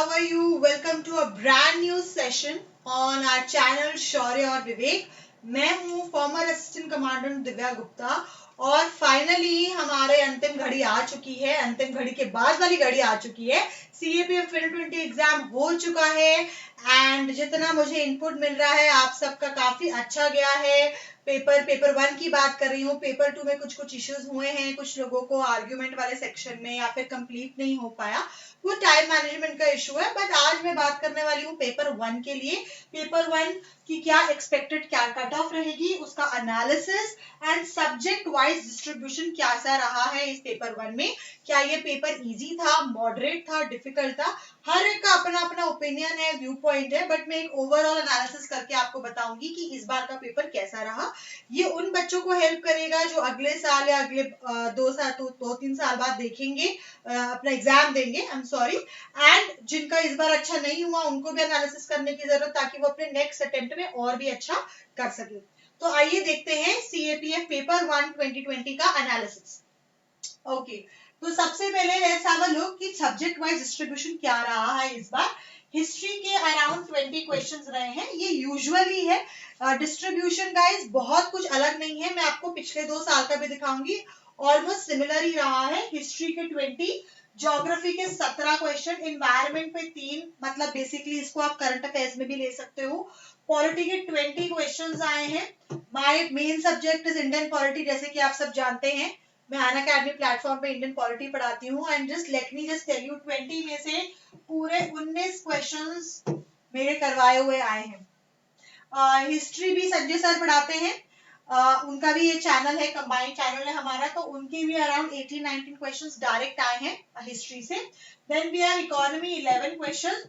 how are you? Welcome to a brand new session on our channel शौर्य और विवेक। मैं हूँ farmer assistant commandant Divya Gupta और finally हमारे अंतिम घड़ी आ चुकी है। अंतिम घड़ी के बाद वाली घड़ी आ चुकी है। CAPF 2020 एग्जाम हो चुका है एंड जितना मुझे इनपुट मिल रहा है आप सबका काफी अच्छा गया है। पेपर 1 की बात कर रही हूँ। पेपर 2 में कुछ इश्यूज हुए हैं, कुछ लोगों को आर्ग्यूमेंट वाले सेक्शन में या फिर कंप्लीट नहीं हो पाया, वो टाइम मैनेजमेंट का इशू है। बट आज मैं बात करने वाली हूँ पेपर 1 के लिए। पेपर 1 की क्या एक्सपेक्टेड क्या कट ऑफ रहेगी, उसका analysis and subject wise distribution कैसा रहा है इस पेपर 1 में। क्या ये पेपर इजी था, मॉडरेट था, डिफिकल्ट था? हर एक का अपना अपना ओपिनियन है, व्यू पॉइंट है, बट मैं एक ओवरऑल एनालिसिस करके आपको बताऊंगी कि इस बार का पेपर कैसा रहा। ये उन बच्चों को हेल्प करेगा जो अगले साल या अगले 2-3 साल बाद देखेंगे, अपना एग्जाम देंगे, आई एम सॉरी, एंड जिनका इस बार अच्छा नहीं हुआ उनको भी एनालिसिस करने की जरूरत, ताकि वो अपने नेक्स्ट अटेम्प्ट में और भी अच्छा कर सके। तो आइए देखते हैं CAPF पेपर 1 2020 का एनालिसिस। ओके, तो सबसे पहले लेट्स हैव अ लुक कि सब्जेक्ट वाइज डिस्ट्रीब्यूशन क्या रहा है इस बार। हिस्ट्री के अराउंड 20 क्वेश्चंस रहे हैं, ये यूजुअली है। डिस्ट्रीब्यूशन गाइस बहुत कुछ अलग नहीं है, मैं आपको पिछले 2 साल का भी दिखाऊंगी, ऑलमोस्ट सिमिलर ही रहा है। हिस्ट्री के 20, ज्योग्राफी के 17 क्वेश्चन, इन्वायरमेंट पे 3, मतलब बेसिकली इसको आप करंट अफेयर्स में भी ले सकते हो। पॉलिटी के 20 क्वेश्चंस आए हैं। My main subject is Indian polity, जैसे कि आप सब जानते हैं। मैं अनअकैडमी प्लेटफॉर्म पे इंडियन पॉलिटी पढ़ाती हूँ and just let me just tell you 20 में से पूरे 19 क्वेश्चंस मेरे करवाए हुए आए हैं। हिस्ट्री भी संजय सर पढ़ाते हैं, उनका भी ये चैनल है, कंबाइंड चैनल है हमारा, तो उनके भी अराउंड 18-19 क्वेश्चंस डायरेक्ट आए हैं हिस्ट्री से। Then we have economy 11 question,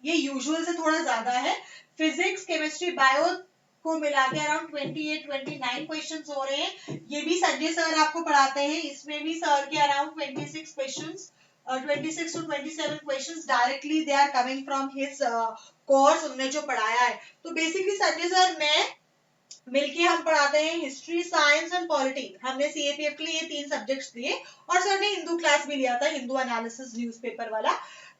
ये यूजुअल से थोड़ा ज्यादा है। फिजिक्स, केमिस्ट्री, बायो को मिला के अराउंड 28-29 क्वेश्चंस हो रहे हैं। ये भी संजय सर आपको पढ़ाते हैं, इसमें भी सर के around 26 questions, 26 to 27 questions directly they are coming from his course, उन्होंने जो पढ़ाया है। तो बेसिकली संजय सर मैं मिलके हम पढ़ाते हैं हिस्ट्री, साइंस एंड पॉलिटी। हमने CAPF के लिए ये 3 सब्जेक्ट्स दिए और सर ने हिंदू क्लास भी लिया था, हिंदू एनालिसिस न्यूज़पेपर वाला।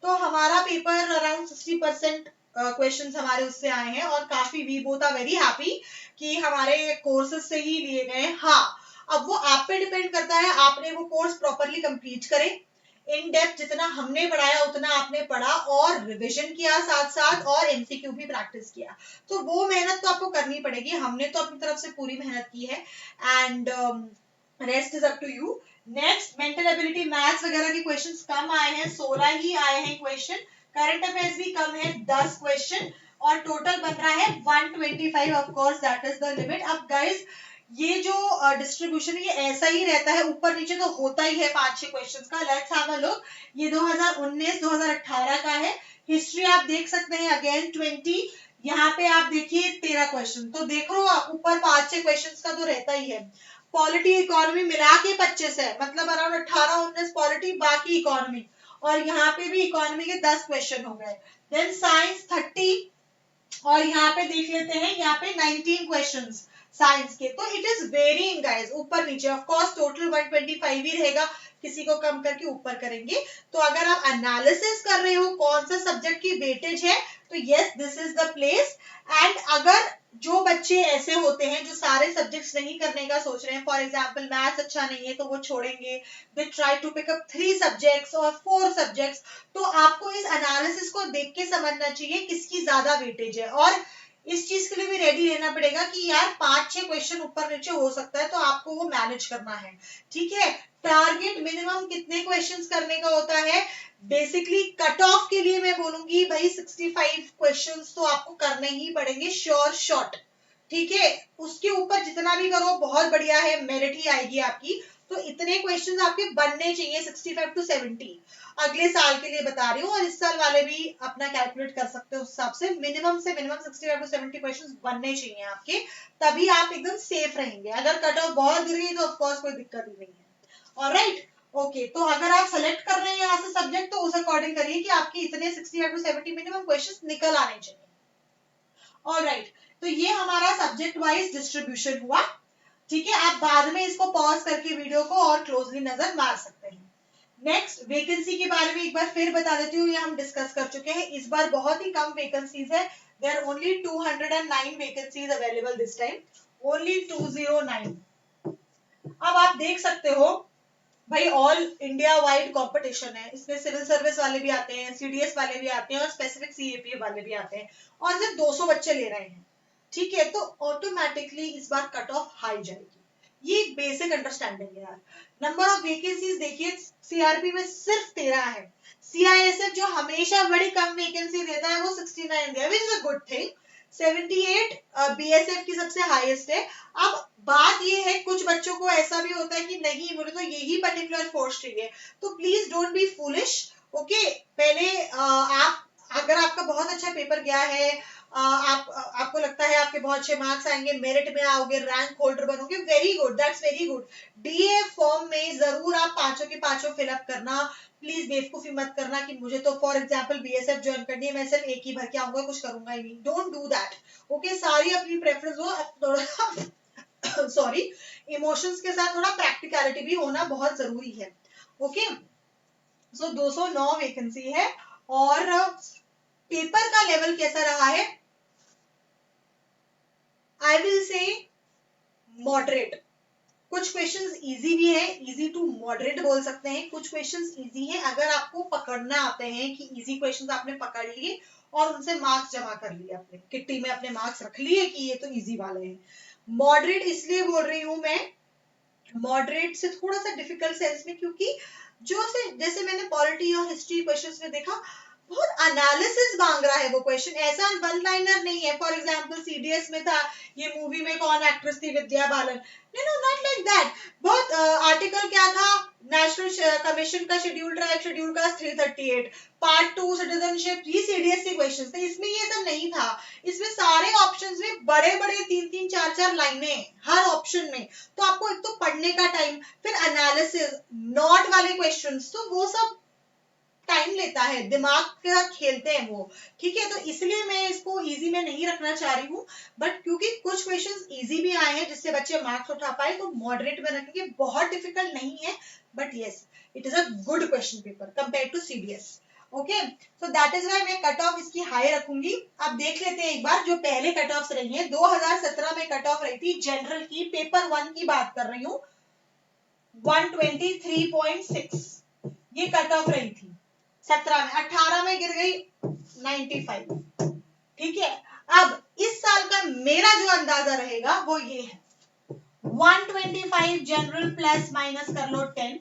तो हमारा पेपर अराउंड 60% क्वेश्चंस हमारे उससे आए हैं और काफी we both are very happy कि हमारे कोर्सेज से ही लिए गए। हाँ, अब वो आप पे डिपेंड करता है, आपने वो कोर्स प्रॉपरली कंप्लीट करें, इन डेप्थ जितना हमने पढ़ाया उतना आपने पढ़ा और रिवीजन किया साथ साथ, और MCQ भी प्रैक्टिस किया। तो वो मेहनत तो आपको करनी पड़ेगी, हमने तो अपनी तरफ से पूरी मेहनत की है and rest is up to you. Next, mental ability, maths वगैरह के क्वेश्चंस कम आए हैं, 16 ही आए हैं क्वेश्चन। करंट अफेयर्स भी कम है, 10 क्वेश्चन, और टोटल बन रहा है 125। Of course that is the limit. अब गाइस ये जो डिस्ट्रीब्यूशन है ये ऐसा ही रहता है, ऊपर नीचे तो होता ही है 5-6 क्वेश्चंस का। लेट्स हैव अ लुक, ये 2019-2018 का है। हिस्ट्री आप देख सकते हैं अगेन 20, यहाँ पे आप देखिए 13 क्वेश्चन, तो देख लो आप ऊपर 5-6 क्वेश्चंस का तो रहता ही है। पॉलिटी इकोनॉमी मिला के 25 है, मतलब अराउंड 18-19 पॉलिटी, बाकी इकोनॉमी, और यहाँ पे भी इकोनॉमी के 10 क्वेश्चन हो गए। देन साइंस 30, और यहाँ पे देख लेते हैं, यहाँ पे 19 क्वेश्चंस साइंस के। तो इट इज वेरिंग गाइस, ऊपर नीचे। ऑफ कोर्स टोटल 125 ही रहेगा, किसी को कम करके ऊपर करेंगे। तो अगर आप एनालिसिस कर रहे हो कौन सा सब्जेक्ट की वेटेज है, तो yes this is the place. And अगर जो बच्चे ऐसे होते हैं जो सारे सब्जेक्ट्स नहीं करने का सोच रहे हैं, फॉर एग्जाम्पल मैथ्स अच्छा नहीं है तो वो छोड़ेंगे, they try to pick up 3 subjects और 4 सब्जेक्ट्स, तो आपको इस एनालिसिस को देख के समझना चाहिए किसकी ज्यादा वेटेज है। और इस चीज के लिए भी रेडी रहना पड़ेगा कि यार 5-6 क्वेश्चन ऊपर नीचे हो सकता है, तो आपको वो मैनेज करना है, ठीक है। टारगेट मिनिमम कितने क्वेश्चंस करने का होता है? बेसिकली कट ऑफ के लिए मैं बोलूंगी भाई 65 क्वेश्चंस तो आपको करने ही पड़ेंगे, श्योर शॉट, ठीक है। उसके ऊपर जितना भी करो बहुत बढ़िया है, मेरिट ही आएगी आपकी। तो इतने क्वेश्चंस आपके बनने चाहिए, 65 to 70। अगले साल के लिए बता रही हूँ, और इस साल वाले भी अपना कैलकुलेट कर सकते हो उस हिसाब से। मिनिमम से मिनिमम 65 to 70 क्वेश्चंस बनने चाहिए आपके, तभी आप एकदम सेफ रहेंगे। अगर कट ऑफ बहुत गिर गई तो ऑफकोर्स कोई दिक्कत ही नहीं है। ऑलराइट, ओके, तो अगर आप सेलेक्ट कर रहे हैं यहाँ से सब्जेक्ट, तो उस अकॉर्डिंग करिए कि आपके इतने 65 to 70 मिनिमम क्वेश्चंस निकल आने चाहिए। ऑलराइट, तो ये हमारा सब्जेक्ट वाइज डिस्ट्रीब्यूशन हुआ, ठीक है। आप बाद में इसको पॉज करके वीडियो को और क्लोजली नजर मार सकते हैं। नेक्स्ट वैकेंसी के बारे में एक बार फिर बता देती हूँ, ये हम डिस्कस कर चुके हैं। इस बार बहुत ही कम वैकेंसीज है, there are only 209 vacancies available this time, only 209। अब आप देख सकते हो भाई ऑल इंडिया वाइड कंपटीशन है, इसमें सिविल सर्विस वाले भी आते हैं, सीडीएस वाले भी आते हैं और स्पेसिफिक सीएपीए वाले भी आते हैं, और सिर्फ 200 बच्चे ले रहे हैं। ठीक है, तो ऑटोमेटिकली इस बार कट ऑफ हाई जाएगी, ये बेसिक अंडरस्टैंडिंग है यार। नंबर ऑफ वैकेंसीज देखिए, सीआरपी में सिर्फ 13 है, सीआईएसएफ जो हमेशा बड़ी कम वैकेंसी देता है वो 69 दिया, which is a good thing. 78 BSF की सबसे हाईएस्ट है। अब बात ये है, कुछ बच्चों को ऐसा भी होता है कि नहीं मुझे तो यही पर्टिकुलर फोर्स चाहिए, तो please don't be foolish. Okay, पहले आप, अगर आपका बहुत अच्छा पेपर गया है, आपको लगता है आपके बहुत अच्छे मार्क्स आएंगे, मेरिट में आओगे, रैंक होल्डर बनोगे, very good, that's very good. DA form में जरूर आप पांचों के पांचों फिलअप करना, प्लीज बेवकूफी मत करना कि मुझे तो फॉर एग्जाम्पल बीएसएफ ज्वाइन करनी है, मैं सिर्फ एक ही भर के आऊंगा, कुछ करूंगा ही नहीं, डोंट डू दैट। ओके, सारी अपनी प्रेफरेंस हो, थोड़ा सॉरी, इमोशंस के साथ थोड़ा प्रैक्टिकलिटी भी होना बहुत जरूरी है। ओके, सो 209 वैकेंसी है, और पेपर का लेवल कैसा रहा है, आई विल से मॉडरेट। कुछ क्वेश्चंस इजी भी है, इजी टू मॉडरेट बोल सकते हैं, कुछ क्वेश्चंस इजी है अगर आपको पकड़ना आते हैं कि इजी क्वेश्चंस आपने पकड़ लिए और उनसे मार्क्स जमा कर लिए, अपने किट्टी में अपने मार्क्स रख लिए कि ये तो इजी वाले हैं। मॉडरेट इसलिए बोल रही हूं मैं, मॉडरेट से थोड़ा सा डिफिकल्ट सेंस में, क्योंकि जो से जैसे मैंने पॉलिटी और हिस्ट्री क्वेश्चंस में देखा, बहुत एनालिसिस मांग रहा है वो क्वेश्चन, ऐसा वन लाइनर नहीं है। फॉर एग्जांपल सीडीएस में था, ये मूवी में कौन एक्ट्रेस थी, Vidya Balan, no not like that. बहुत आर्टिकल क्या था, नेशनल कमीशन का schedule tribe schedule caste 338, part 2 citizenship, ये सीडीएस के क्वेश्चन थे, इसमें ये सब नहीं था। इसमें सारे ऑप्शंस में बड़े बड़े 3-3 4-4 लाइनें हर ऑप्शन में, तो आपको एक तो पढ़ने का टाइम, फिर एनालिसिस, नॉट वाले क्वेश्चंस, तो वो सब टाइम लेता है, दिमाग के साथ खेलते हैं वो। ठीक है, तो इसलिए मैं इसको इजी में नहीं रखना चाह रही हूँ, बट क्योंकि कुछ क्वेश्चंस इजी भी आए हैं जिससे बच्चे मार्क्स उठा पाए, तो मॉडरेट में रखेंगे, बहुत डिफिकल्ट नहीं है, but yes it is a good question paper compare to CDS. Okay, so that is why मैं कट ऑफ इसकी हाई रखूंगी। अब देख लेते हैं एक बार जो पहले कट ऑफ रही है। 2017 में कट ऑफ रही थी जनरल की, पेपर 1 की बात कर रही हूँ, 123.6 ये कट ऑफ रही थी 17 में। 18 में गिर गई 95। ठीक है, अब इस साल का मेरा जो अंदाजा रहेगा वो ये है, 125 जनरल प्लस माइनस कर लो 10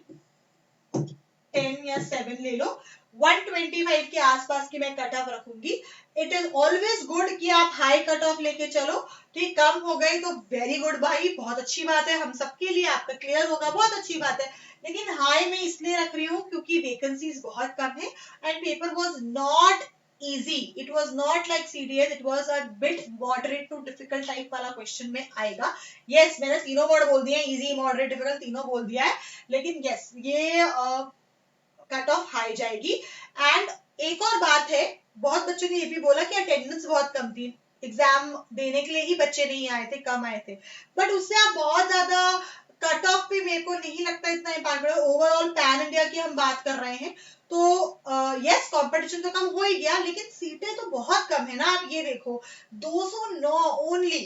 या 7 ले लो, 125 के आसपास की मैं कट ऑफ रखूंगी। इट इज ऑलवेज गुड कि आप हाई कट ऑफ लेके चलो, ठीक, कम हो गई तो वेरी गुड भाई, बहुत अच्छी बात है, हम सबके लिए आपका क्लियर होगा, बहुत अच्छी बात है। लेकिन हाई में इसलिए रख रही हूँ क्योंकि वैकेंसीज बहुत कम है, and paper was not easy, it was not like CDS, it was a bit moderate to difficult type वाला क्वेश्चन में आएगा। yes, मैंने तीनों वर्ड बोल दिए हैं, easy, moderate, difficult तीनों बोल दिया है, लेकिन yes ये कट ऑफ हाई जाएगी। एंड एक और बात है, बहुत बच्चों ने ये भी बोला कि अटेंडेंस बहुत कम थी, एग्जाम देने के लिए ही बच्चे नहीं आए थे, कम आए थे, बट उससे आप बहुत ज्यादा कट ऑफ पे मेरे को नहीं लगता इतना इम्पैक्ट पड़ेगा। ओवरऑल पैन इंडिया की हम बात कर रहे हैं, तो यस कंपटीशन तो कम हो ही गया, लेकिन सीटें तो बहुत कम है ना। आप ये देखो 209 only,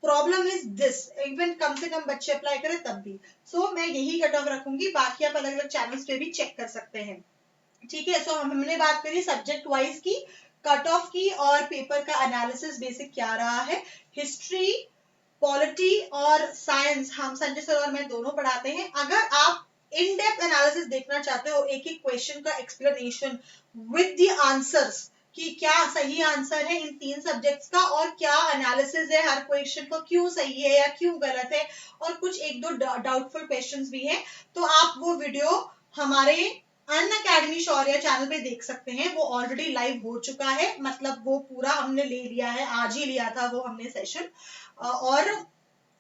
problem is this, even come से कम बच्चे अप्लाई करें तब भी। सो मैं यही कट ऑफ रखूंगी, बाकी आप अलग अलग चैनल्स पे भी चेक कर सकते हैं। ठीक है, सो हमने बात करी सब्जेक्ट वाइज की, कट ऑफ की, और पेपर का एनालिसिस बेसिक क्या रहा है। हिस्ट्री, पॉलिटी और साइंस हम संजय सर और मैं दोनों पढ़ाते हैं। अगर आप इन डेप्थ एनालिसिस देखना चाहते हो, एक एक क्वेश्चन का एक्सप्लेनेशन विद द आंसर्स, कि क्या सही आंसर है इन 3 सब्जेक्ट्स का, और क्या एनालिसिस है हर क्वेश्चन को, क्यों सही है या क्यों गलत है, और कुछ एक दो डाउटफुल क्वेश्चंस भी हैं, तो आप वो वीडियो हमारे अन अकेडमी शौर्य चैनल पे देख सकते हैं। वो ऑलरेडी लाइव हो चुका है, मतलब वो पूरा हमने ले लिया है, आज ही लिया था वो हमने सेशन, और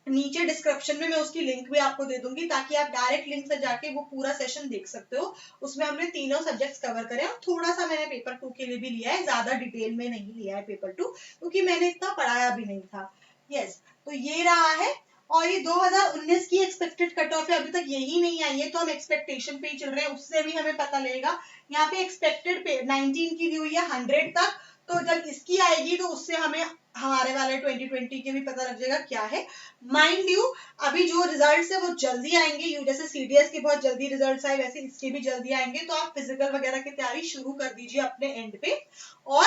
नीचे डिस्क्रिप्शन में मैं उसकी लिंक भी आपको दे दूंगी, ताकि आप डायरेक्ट लिंक से जाके वो पूरा सेशन देख सकते हो। उसमें हमने तीनों सब्जेक्ट्स कवर करे, और थोड़ा सा मैंने पेपर 2 के लिए भी लिया है, ज्यादा डिटेल में नहीं लिया है पेपर 2, क्योंकि मैंने इतना पढ़ाया भी नहीं था। यस, तो ये रहा है। और ये 2019 की एक्सपेक्टेड कट ऑफ है, अभी तक यही नहीं आई है, तो हम एक्सपेक्टेशन पे ही चल रहे हैं, उससे भी हमें पता लगेगा। यहाँ पे एक्सपेक्टेड पे 19 की दी हुई है 100 तक, तो जब इसकी आएगी तो उससे हमें हमारे वाले 2020 के भी पता लग जाएगा क्या है। माइंड यू, अभी जो रिजल्ट्स है वो जल्दी आएंगे, जैसे सीडीएस के बहुत जल्दी रिजल्ट्स आए वैसे इसके भी जल्दी आएंगे, तो आप फिजिकल वगैरह की तैयारी शुरू कर दीजिए अपने एंड पे, और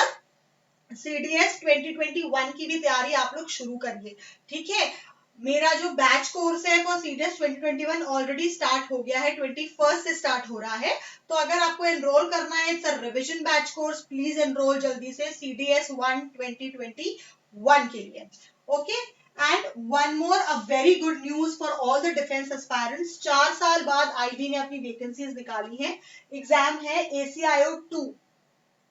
सीडीएस 2021 की भी तैयारी आप लोग शुरू करिए, ठीक है। मेरा जो बैच कोर्स है फॉर सीडीएस 2021 ऑलरेडी स्टार्ट हो गया है, 21 से स्टार्ट हो रहा है, तो अगर आपको एनरोल करना है, it's a revision batch course, please enrol जल्दी से सीडीएस 1 2021 के लिए, okay. And one more, a very good news for all the defence aspirants, 4 साल बाद आईबी ने अपनी वैकेंसीज निकाली है, एग्जाम है एसीआईओ 2,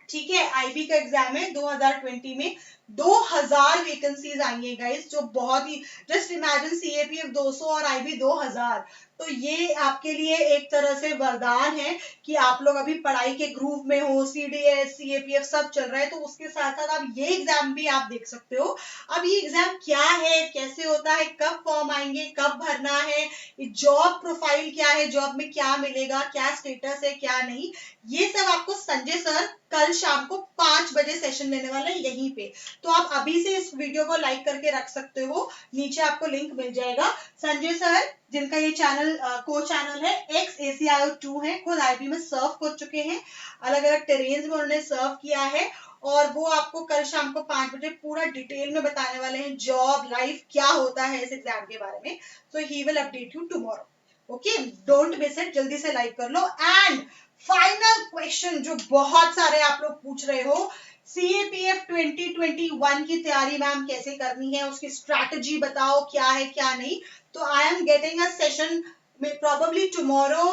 ठीक है, आईबी का एग्जाम है 2020 में, 2000 वैकेंसीज आई है गाइस, जो बहुत ही, जस्ट इमेजिन सीएपीएफ 200 और आईबी 2000, तो ये आपके लिए एक तरह से वरदान है कि आप लोग अभी पढ़ाई के ग्रुप में हो, सीडीएस सीएपीएफ सब चल रहा है, तो उसके साथ साथ आप ये एग्जाम भी आप देख सकते हो। अब ये एग्जाम क्या है, कैसे होता है, कब फॉर्म आएंगे, कब भरना है, जॉब प्रोफाइल क्या है, जॉब में क्या मिलेगा, क्या स्टेटस है, क्या नहीं, ये सब आपको संजय सर कल शाम को 5 बजे सेशन लेने वाले हैं यहीं पे, तो आप अभी से इस वीडियो को लाइक करके रख सकते हो, नीचे आपको लिंक मिल जाएगा। संजय सर जिनका ये चैनल को चैनल है एक्स एसीआईओ 2 है, खुद आईबी में सर्व कर चुके हैं, अलग अलग टेरेन्स में उन्होंने सर्व किया है, और वो आपको कल शाम को 5 बजे पूरा डिटेल में बताने वाले हैं जॉब लाइफ क्या होता है इस एग्जाम के बारे में, so he will update you tomorrow, okay, don't miss it, जल्दी से लाइक कर लो। एंड फाइनल क्वेश्चन जो बहुत सारे आप लोग पूछ रहे हो, सीएपीएफ 2021 की तैयारी मैम कैसे करनी है, उसकी स्ट्रैटेजी बताओ क्या है क्या नहीं, तो I am getting a session probably tomorrow,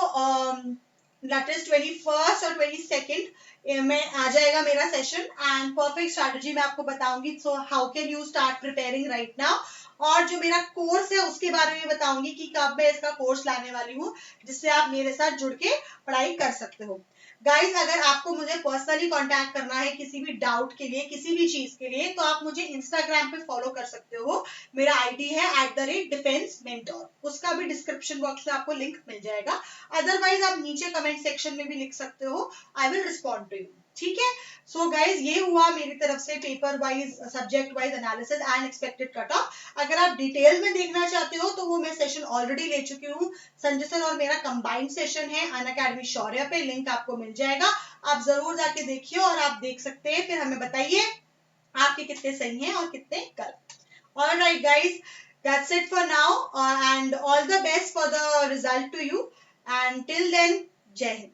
that is 21 और 22 में आ जाएगा मेरा सेशन, एंड परफेक्ट स्ट्रैटेजी मैं आपको बताऊंगी, so how can you start preparing right now, और जो मेरा कोर्स है उसके बारे में बताऊंगी कि कब मैं इसका कोर्स लाने वाली हूँ, जिससे आप मेरे साथ जुड़ के पढ़ाई कर सकते हो। गाइज अगर आपको मुझे पर्सनली कांटेक्ट करना है किसी भी डाउट के लिए, किसी भी चीज के लिए, तो आप मुझे इंस्टाग्राम पे फॉलो कर सकते हो, मेरा आईडी है @defensementor, उसका भी डिस्क्रिप्शन बॉक्स में आपको लिंक मिल जाएगा, अदरवाइज आप नीचे कमेंट सेक्शन में भी लिख सकते हो, I will respond to you, ठीक है। सो गाइज ये हुआ मेरी तरफ से paper wise subject wise analysis and expected cut off, अगर आप डिटेल में देखना चाहते हो तो वो मैं सेशन ऑलरेडी ले चुकी हूँ, संजय सर और मेरा कंबाइंड सेशन है अनअकैडमी शौर्य पे, लिंक आपको मिल जाएगा, आप जरूर जाके देखिए और आप देख सकते हैं, फिर हमें बताइए आपके कितने सही हैं और कितने गलत। Alright guys, that's it for now, and all the best for the result to you, and till then, जय हिंद।